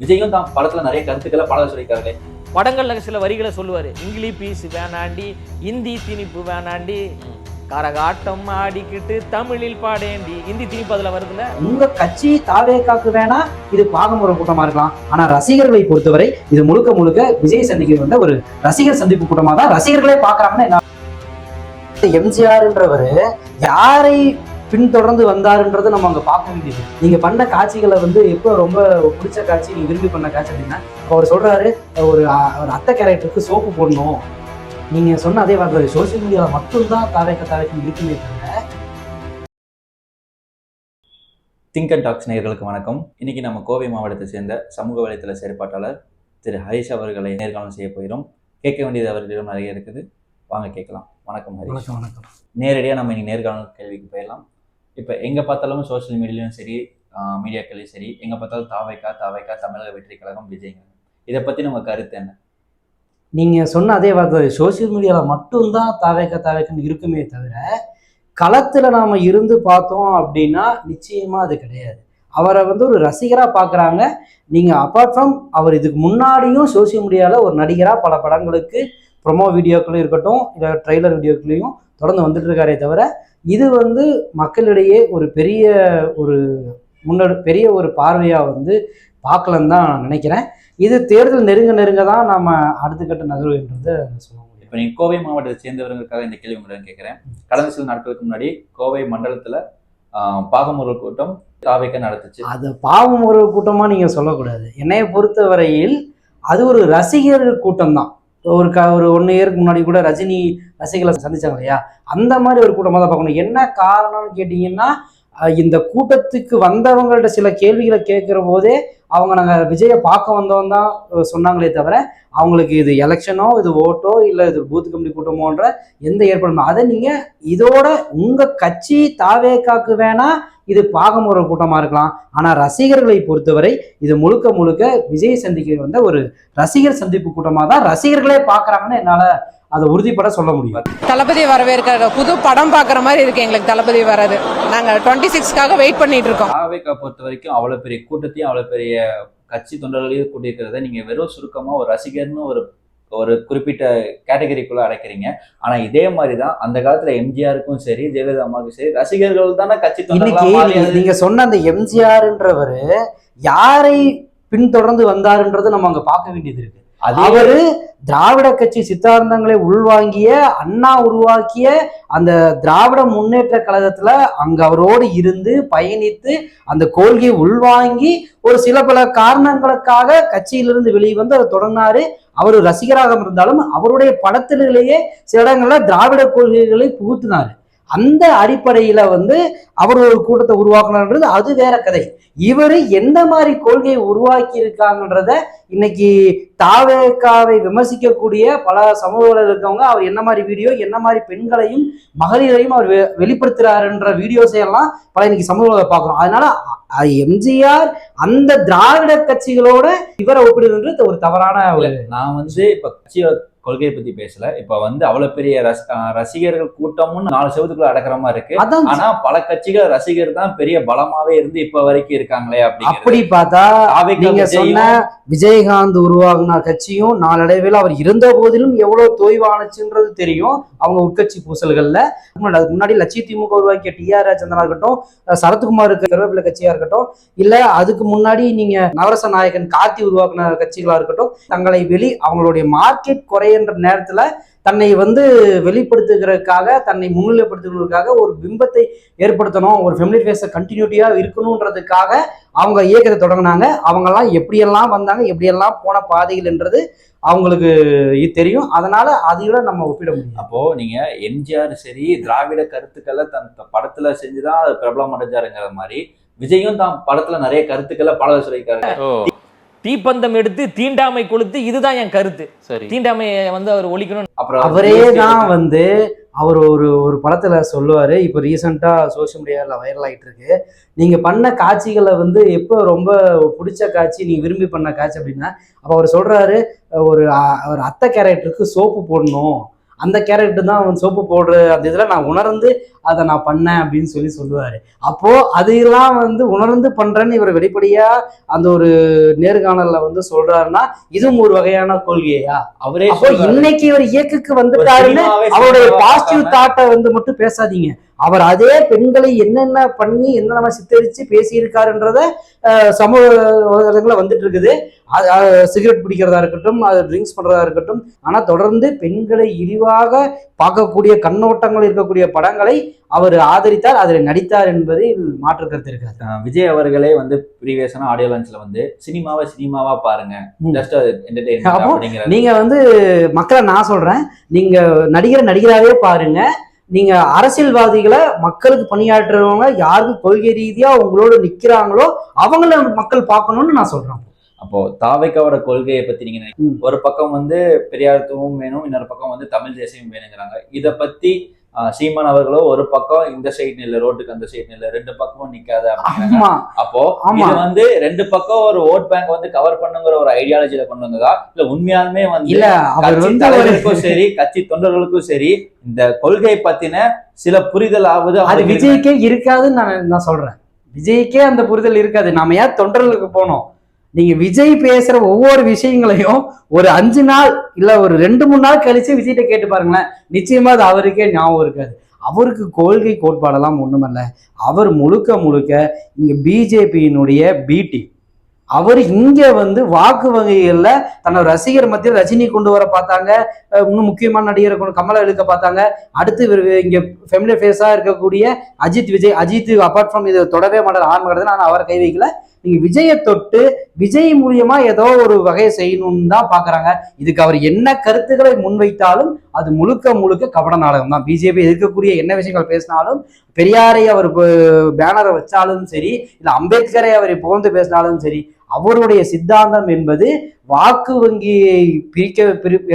விஜயும் தான் படத்துல நிறைய கருத்துக்களை பாடல் சொல்லியிருக்காரு. படங்கள்ல சில வரிகளை சொல்லுவாரு. இங்கிலீஷ் பீஸ் வேணாண்டி, இந்தி திணிப்பு வேணாண்டி, கரகாட்டம் ஆடிக்கிட்டு தமிழில் பாடேண்டி. இந்தி திணிப்பு அதுல வருதுல்ல. உங்க கட்சி தாவேக்காக்கு வேணா இது பாகமுறை கூட்டமா இருக்கலாம், ஆனா ரசிகர்களை பொறுத்தவரை இது முழுக்க முழுக்க விஜய் சந்திக்க வந்த ஒரு ரசிகர் சந்திப்பு கூட்டமா தான் ரசிகர்களே பாக்குறாங்கன்னா. எம்ஜிஆர்ன்றவரு யாரை பின்தொடர்ந்து வந்தாருன்றது நம்ம அங்க பார்க்க வேண்டியது. நீங்க பண்ண காட்சிகளை எப்போ ரொம்ப பிடிச்ச காட்சி, நீங்க விரும்பி பண்ண காட்சி அப்படின்னா அவர் சொல்றாரு ஒரு அத்தை கேரக்டருக்கு சோப்பு போடணும். நீங்க சொன்ன அதே வார்த்தை சோசியல் மீடியாவில் மட்டும்தான் தாவேக்க இருக்குமே தவிர. திங்க் அண்ட் டாக்ஸ் நேயர்களுக்கு வணக்கம். இன்னைக்கு நம்ம கோவை மாவட்டத்தை சேர்ந்த சமூக வலைத்தள செயற்பாட்டாளர் திரு ஹரிஷ் அவர்களை நேர்காணல் செய்ய போகிறோம். கேட்க வேண்டியது அவர்களிடம் நிறைய இருக்குது, வாங்க கேட்கலாம். வணக்கம் ஹரிஷ். வணக்கம். நேரடியாக நம்ம இன்னைக்கு நேர்காணல் கேள்விக்கு போயிடலாம். இப்போ எங்கே பார்த்தாலும் சோசியல் மீடியாலையும் சரி, மீடியாக்களையும் சரி, எங்கே பார்த்தாலும் தாவைக்கா தமிழக வெற்றி கழகம் விஜய்ங்க. இதை பற்றி நம்ம கருத்து என்ன? நீங்க சொன்ன அதே வார்த்தை சோசியல் மீடியாவில் மட்டும்தான் தாவேக்கன்னு இருக்குமே தவிர களத்துல நாம இருந்து பார்த்தோம் அப்படின்னா நிச்சயமா அது கிடையாது. அவரை ஒரு ரசிகரா பாக்குறாங்க. நீங்க அப்பார்ட் ஃப்ரம் அவர் இதுக்கு முன்னாடியும் சோசியல் மீடியால ஒரு நடிகரா பல படங்களுக்கு ப்ரொமோ வீடியோக்களும் இருக்கட்டும், இல்லை ட்ரெய்லர் வீடியோக்களையும் தொடர்ந்து வந்துட்டு இருக்காரே தவிர இது மக்களிடையே ஒரு பெரிய ஒரு பார்வையா பார்க்கலன்னு தான் நான் நினைக்கிறேன். இது தேர்தல் நெருங்க தான் நாம அடுத்த கட்ட நகர்வுன்றதை சொல்ல முடியும். இப்போ நீங்கள் கோவை மாவட்டத்தை சேர்ந்தவர்களுக்காக இந்த கேள்வி உங்களிடம் கேட்குறேன். கடந்த சில நாட்களுக்கு முன்னாடி கோவை மண்டலத்தில் பாகமுறை கூட்டம் தாவைக்க நடத்துச்சு. அது பாகமுறை கூட்டமா நீங்க சொல்லக்கூடாது. என்னைய பொறுத்த வரையில் அது ஒரு ரசிகர் கூட்டம் தான். ஒரு 1 இயருக்கு முன்னாடி கூட ரஜினி ரசிகர்களை சந்திச்சாங்க இல்லையா, அந்த மாதிரி ஒரு கூட்டமாக தான் பார்க்கணும். என்ன காரணம்னு கேட்டீங்கன்னா, இந்த கூட்டத்துக்கு வந்தவங்கள்ட்ட சில கேள்விகளை கேட்கிற போதே அவங்க நாங்கள் விஜயை பார்க்க வந்தவங்க தான் சொன்னாங்களே தவிர அவங்களுக்கு இது எலெக்ஷனோ, இது ஓட்டோ, இல்லை இது பூத் கமிட்டி கூட்டமோன்ற எந்த ஏற்பாடும். அதை நீங்கள் இதோட உங்கள் கட்சி தாவேக்காக்கு வேணா இது பாகமுறை கூட்டமாக இருக்கலாம், ஆனால் ரசிகர்களை பொறுத்தவரை இது முழுக்க முழுக்க விஜய் சந்திக்க வந்த ஒரு ரசிகர் சந்திப்பு கூட்டமாக தான் ரசிகர்களே பார்க்குறாங்கன்னு என்னால் அதை உறுதிப்பட சொல்ல முடியும். தளபதி வரவேற்கிற புது படம் பார்க்குற மாதிரி இருக்கு எங்களுக்கு. தளபதி வராது, நாங்கள் 26க்காக வெயிட் பண்ணிட்டு இருக்கோம். தாவேக்கா பொறுத்த வரைக்கும் அவ்வளோ பெரிய கூட்டத்தையும் அவ்வளோ பெரிய கட்சி தொண்டர்களையும் கூட்டியிருக்கிறத நீங்கள் வெறும் சுருக்கமாக ஒரு ரசிகர்னு ஒரு குறிப்பிட்ட கேட்டகரிக்குள்ள அடைக்கிறீங்க. ஆனா இதே மாதிரிதான் அந்த காலத்துல எம்ஜிஆருக்கும் சரி, ஜெயலலிதா அம்மாவுக்கும் சரி, ரசிகர்கள் தானே கட்சி தொண்டர்களா. நீங்க சொன்ன அந்த எம்ஜிஆர்ன்றவரு யாரை பின்தொடர்ந்து வந்தாருன்றது நம்ம அங்க பார்க்க வேண்டியது இருக்கு. அவரு திராவிட கட்சி சித்தாந்தங்களை உள்வாங்கிய, அண்ணா உருவாக்கிய அந்த திராவிட முன்னேற்ற கழகத்துல அங்க அவரோடு இருந்து பயணித்து அந்த கொள்கையை உள்வாங்கி ஒரு சில பல காரணங்களுக்காக கட்சியிலிருந்து வெளியே வந்து அவர் தொடர்ந்தாரு. அவர் ரசிகராக இருந்தாலும் அவருடைய படத்திலேயே சில இடங்கள்ல திராவிட கொள்கைகளை புகுத்தினாரு. அந்த அடிப்படையில அவர் ஒரு கூட்டத்தை உருவாக்கணுன்றது அது வேற கதை. இவரு எந்த மாதிரி கொள்கையை உருவாக்கி இருக்காங்கன்றத இன்னைக்கு தாவேக்காவை விமர்சிக்கக்கூடிய பல சமூகத்தில் இருக்கவங்க அவர் என்ன மாதிரி வீடியோ, என்ன மாதிரி பெண்களையும் மகளிரையும் அவர் வெளிப்படுத்துறாருன்ற வீடியோஸை எல்லாம் பல இன்னைக்கு சமூகத்தில் பார்க்குறோம். அதனால எம்ஜிஆர் அந்த திராவிட கட்சிகளோட இவரை ஒப்பிடுறது ஒரு தவறான ஒரு. நான் இப்ப கட்சியோட கொள்கையை பத்தி பேசல. இப்ப அவ்வளவு பெரிய ரசிகர்கள் கூட்டமும் 4 செவத்துக்குள்ள அடக்கிற மாதிரி இருக்கு. ஆனா பல கட்சிகள் ரசிகர் தான் பெரிய பலமாவே இருந்து இப்ப வரைக்கும் இருக்காங்களே. அப்படி பார்த்தா நீங்க சொன்ன விஜயகாந்த் உருவாகின கட்சியும் நாளடைவில் அவர் இருந்த போதிலும் எவ்வளவு தொய்வானுச்சுன்றது தெரியும். அவங்க உட்கட்சி பூசல்கள்ல அதுக்கு முன்னாடி லட்சிய திமுக உருவாக்கிய டிஆர் ராஜேந்திரனா இருக்கட்டும், சரத்குமாருக்கு கருவேப்பிலை கட்சியா இருக்கட்டும், இல்ல அதுக்கு முன்னாடி நீங்க நவரச நாயகன் கார்த்தி உருவாக்கின கட்சிகளா இருக்கட்டும், தங்களை அவங்களுடைய மார்க்கெட் குறைய நேரத்துல தன்னை வெளிப்படுத்துகிறதுக்காக, தன்னை முன்னிலைப்படுத்துவதற்காக ஒரு பிம்பத்தை ஏற்படுத்தணும், ஒரு ஃபெமிலி ஃபேஸை கண்டினியூட்டியா இருக்கணும்ன்றதுக்காக அவங்க இயக்கத்தை தொடங்கினாங்க. அவங்கெல்லாம் எப்படியெல்லாம் வந்தாங்க, எப்படியெல்லாம் போன பாதைகள் என்றது அவங்களுக்கு தெரியும். அதனால அதையோட நம்ம ஒப்பிட முடியும். அப்போ நீங்க எம்ஜிஆர் சரி, திராவிட கருத்துக்களை தன் படத்துல செஞ்சுதான் பிரபலம் அடைஞ்சாருங்கிற மாதிரி விஜயும் தான் படத்துல நிறைய கருத்துக்களை பாடல் சொல்லியிருக்காரு. தீப்பந்தம் எடுத்து தீண்டாமை கொளுத்து, இதுதான் என் கருத்து. சரி, தீண்டாமையை அவர் ஒழிக்கணும். அப்புறம் அவரே தான் அவர் ஒரு படத்துல சொல்லுவாரு. இப்போ ரீசெண்டா சோசியல் மீடியாவில் வைரல் ஆகிட்டு இருக்கு. நீங்க பண்ண காட்சிகளை எப்போ ரொம்ப பிடிச்ச காட்சி, நீங்க விரும்பி பண்ண காட்சி அப்படின்னா அப்போ அவர் சொல்றாரு ஒரு அத்தை கேரக்டருக்கு சோப்பு போடணும். அந்த கேரக்டர் தான் அவன் சோப்பு போடுற அந்த இதில் நான் உணர்ந்து அதை நான் பண்ணேன் அப்படின்னு சொல்லுவாரு. அப்போ அதையெல்லாம் வந்து உணர்ந்து பண்றேன்னு இவர் வெளிப்படையா அந்த ஒரு நேர்காணல்ல வந்து சொல்றாருன்னா இதுவும் ஒரு வகையான கொள்கையா? அவரே அப்போ இன்னைக்கு இவர் இயக்குக்கு வந்துட்டாருன்னு அவருடைய பாசிட்டிவ் தாட்டை வந்து மட்டும் பேசாதீங்க. அவர் அதே பெண்களை என்னென்ன பண்ணி என்னென்ன சித்தரிச்சு பேசியிருக்காருன்றத சமூக வலைதளங்கள்ல வந்துட்டு இருக்குது. சிகரெட் பிடிக்கிறதா இருக்கட்டும், அது ட்ரிங்க்ஸ் பண்றதா இருக்கட்டும், ஆனா தொடர்ந்து பெண்களை இழிவாக பார்க்கக்கூடிய கண்ணோட்டங்கள் இருக்கக்கூடிய படங்களை அவர் ஆதரித்தார், அதில் நடித்தார் என்பதில் மாற்று கருத்து இருக்காது. விஜய் அவர்களே வந்து ப்ரீவியஸான ஆடியோ லான்ச்ல வந்து சினிமாவா பாருங்க, ஜஸ்ட் என்டர்டெயின்மென்ட் அப்படிங்கறது. நீங்க வந்து மக்களை நான் சொல்றேன், நீங்க நடிகராவே பாருங்க. நீங்க அரசியல்வாதிகளை மக்களுக்கு பணியாற்றுறவங்க யாருக்கு கொள்கை ரீதியா உங்களோட நிக்கிறாங்களோ அவங்கள மக்கள் பார்க்கணும்னு நான் சொல்றேன். அப்போ தாவேக்காவோட கொள்கையை பத்தி நீங்க ஒரு பக்கம் வந்து பெரியார்த்துவம் வேணும், இன்னொரு பக்கம் வந்து தமிழ் தேசியம் வேணுங்கிறாங்க. இத பத்தி சீமான் அவர்களோ ஒரு பக்கம் இந்த சைடு இல்ல, ரோட்டுக்கு அந்த சைடு இல்ல, ரெண்டு பக்கமும் நிக்காத அப்படிங்கிறாங்க. அப்போ இது வந்து ரெண்டு பக்கம் ஒரு ஓட் பேங்க் வந்து கவர் பண்ணுங்கிற ஒரு ஐடியாலஜில கொண்டு வந்ததா, இல்ல உண்மையாலுமே வந்து இல்ல கட்சி தலைவர்களுக்கும் சரி கட்சி தொண்டர்களுக்கும் சரி இந்த கொள்கை பத்தின சில புரிதல் ஆகுது? அது விஜய்க்கே இருக்காதுன்னு நான் சொல்றேன். விஜய்க்கே அந்த புரிதல் இருக்காது. நாம ஏன் தொண்டர்களுக்கு போனோம்? நீங்க விஜய் பேசுற ஒவ்வொரு விஷயங்களையும் ஒரு 5 நாள் இல்ல ஒரு 2-3 நாள் கழிச்சு விஜய்கிட்ட கேட்டு பாருங்களேன், நிச்சயமா அது அவருக்கே ஞாபகம் இருக்காது. அவருக்கு கொள்கை கோட்பாடெல்லாம் ஒண்ணுமல்ல. அவர் முழுக்க இங்க பிஜேபியினுடைய பிடி. அவர் இங்க வந்து வாக்கு வகைகள்ல தன்னோட ரசிகர் மத்தியில் ரஜினி கொண்டு வர பார்த்தாங்க, இன்னும் முக்கியமான நடிகரை கொண்டு கமலா இழுக்க பார்த்தாங்க. அடுத்து இங்க ஃபெமிலியர் ஃபேஸா இருக்கக்கூடிய அஜித் அப்பார்ட் ஃப்ரம் இது தொடவே மாட்டார் ஆரம்பிக்கிறது, நான் அவரை கை வைக்கல. நீங்க விஜயை தொட்டு விஜய் மூலியமா ஏதோ ஒரு வகையை செய்யணும்னு தான் பாக்குறாங்க. இதுக்கு அவர் என்ன கருத்துக்களை முன்வைத்தாலும் அது முழுக்க கபட நாடகம் தான். பிஜேபி எதிர்க்கக்கூடிய என்ன விஷயங்கள் பேசினாலும், பெரியாரை அவர் பேனரை வச்சாலும் சரி, இல்ல அம்பேத்கரை அவர் புகழ்ந்து பேசினாலும் சரி, அவருடைய சித்தாந்தம் என்பது வாக்கு வங்கியை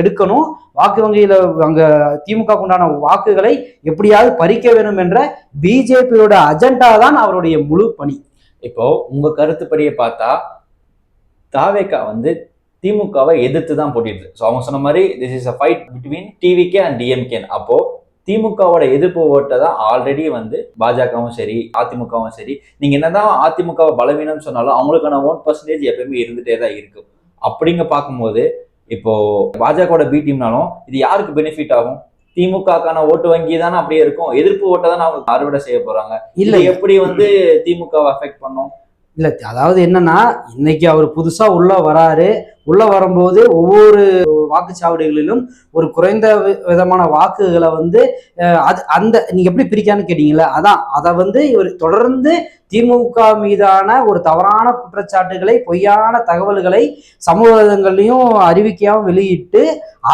எடுக்கணும், வாக்கு வங்கியில அங்க திமுக உண்டான வாக்குகளை எப்படியாவது பறிக்க வேணும் என்ற பிஜேபியோட அஜெண்டா தான் அவருடைய முழு பணி. இப்போ உங்க கருத்துப்படியே பார்த்தா தாவேக்கா வந்து திமுகவை எதிர்த்து தான் போட்டிட்டு. ஸோ அவங்க சொன்ன மாதிரி this is a fight between TVK and DMK. அப்போ திமுகவோட எதிர்ப்பு ஓட்டை தான் ஆல்ரெடி வந்து பாஜகவும் சரி அதிமுகவும் சரி, நீங்க என்னதான் அதிமுகவை பலவீனம் சொன்னாலும் அவங்களுக்கான 1% எப்பயுமே இருந்துட்டே தான் இருக்கு. அப்படிங்க பார்க்கும்போது இப்போ பாஜகவோட பி டீம்னாலும் இது யாருக்கு பெனிஃபிட் ஆகும்? திமுகக்கான ஓட்டு வங்கி தானே அப்படியே இருக்கும், எதிர்ப்பு ஓட்டை தானே அவங்க அறுவடை செய்ய போறாங்க. இல்ல எப்படி வந்து திமுகவை அஃபெக்ட் பண்ணும்? இல்ல அதாவது என்னன்னா, இன்னைக்கு அவர் புதுசா உள்ள வராரு. உள்ள வரும்போது ஒவ்வொரு வாக்குச்சாவடிகளிலும் ஒரு குறைந்த விதமான வாக்குகளை வந்து அந்த நீங்க எப்படி பிரிக்கான்னு கேட்டீங்களா, அதான் அதை வந்து இவர் தொடர்ந்து திமுக மீதான ஒரு தவறான குற்றச்சாட்டுகளை, பொய்யான தகவல்களை சமூக வலைதளங்கள்லையும் அறிவிக்கையாகவும் வெளியிட்டு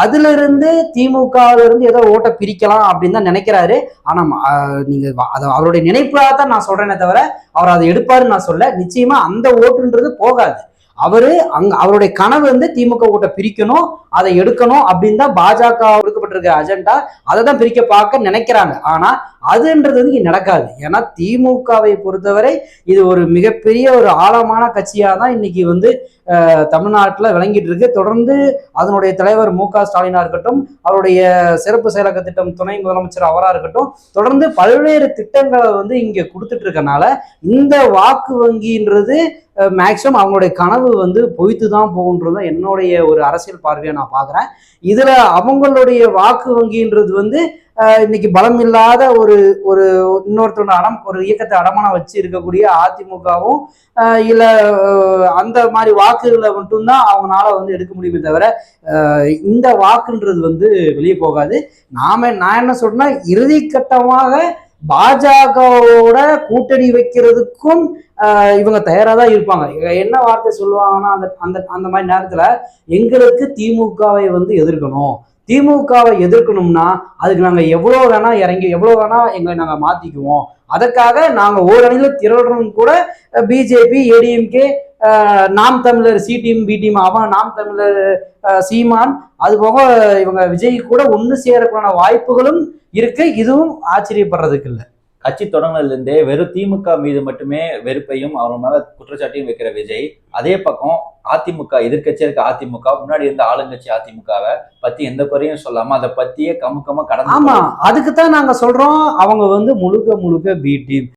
அதுல இருந்து திமுகவில இருந்து ஏதோ ஓட்டை பிரிக்கலாம் அப்படின்னு தான் நினைக்கிறாரு. ஆனா நீங்க அவருடைய நினைப்பாக தான் நான் சொல்றேனே தவிர அவர் அதை எடுப்பாருன்னு நான் சொல்ல. நிச்சயமா அந்த ஓட்டுன்றது போகாது. அவருடைய கனவு வந்து திமுக ஓட்டை பிரிக்கணும், அதை எடுக்கணும் அப்படின்னு தான் பாஜக கொடுக்கப்பட்டிருக்க அஜெண்டா. அதை தான் பிரிக்க பார்க்க நினைக்கிறாங்க. ஆனா அதுன்றது வந்து இங்க நடக்காது. ஏன்னா திமுகவை பொறுத்தவரை இது ஒரு மிகப்பெரிய ஒரு ஆழமான கட்சியா தான் இன்னைக்கு வந்து தமிழ்நாட்டில் விளங்கிட்டு இருக்கு. தொடர்ந்து அதனுடைய தலைவர் மு.க. ஸ்டாலினா இருக்கட்டும், அவருடைய சிறப்பு செயலக திட்டம் துணை முதலமைச்சர் அவரா இருக்கட்டும், தொடர்ந்து பல்வேறு திட்டங்களை வந்து இங்க கொடுத்துட்டு இருக்கனால இந்த வாக்கு வங்கின்றது மேக்சிமம் அவங்களுடைய கனவு வந்து பொய்த்து தான் போகுன்றது என்னுடைய ஒரு அரசியல் பார்வையை நான் பார்க்குறேன். இதுல அவங்களுடைய வாக்கு வங்கின்றது வந்து இன்னைக்கு பலம் இல்லாத ஒரு இன்னொருத்தரோட ஒரு இயக்கத்தை அடமானம் வச்சு இருக்கக்கூடிய அதிமுகவும் இல்ல அந்த மாதிரி வாக்குகளை மட்டும்தான் அவங்களால வந்து எடுக்க முடியுமே தவிர இந்த வாக்குன்றது வந்து வெளியே போகாது. நான் என்ன சொல்றேன்னா, இறுதிக்கட்டமாக பாஜகவோட கூட்டணி வைக்கிறதுக்கும் இவங்க தயாரா தான் இருப்பாங்க. என்ன வார்த்தை சொல்லுவாங்கன்னா, அந்த மாதிரி நேரத்துல எங்களுக்கு திமுகவை வந்து எதிர்க்கணும், திமுகவை எதிர்க்கணும்னா அதுக்கு நாங்க எவ்வளவு வேணா இறங்கி எவ்வளவு வேணா எங்களை நாங்க மாத்திக்குவோம், அதற்காக நாங்க ஓரணியில திரளணும் கூட பிஜேபி ஏடிஎம்கே நாம் தமிழர் சி டீம் பி டீம் அவன் நாம் தமிழர் சீமான் அது போக இவங்க விஜய் கூட ஒண்ணு சேரக்கூடான வாய்ப்புகளும் இருக்கு. இதுவும் ஆச்சரியப்படுறதுக்கு இல்லை. கட்சி தொடங்கினதுல இருந்தே வெறும் திமுக மீது மட்டுமே வெறுப்பையும் அவர் மேல குற்றச்சாட்டையும் வைக்கிற விஜய், அதே பக்கம் அதிமுக எதிர்க்கட்சியா இருக்க அதிமுக, முன்னாடி இருந்த ஆளுங்கட்சி அதிமுகவை பத்தி எந்த குறையும் சொல்லாம அதை பத்தியே கமுக்கமா கடந்து ஆமா, அதுக்குத்தான் நாங்க சொல்றோம் அவங்க முழுக்க முழுக்க பி டீம்.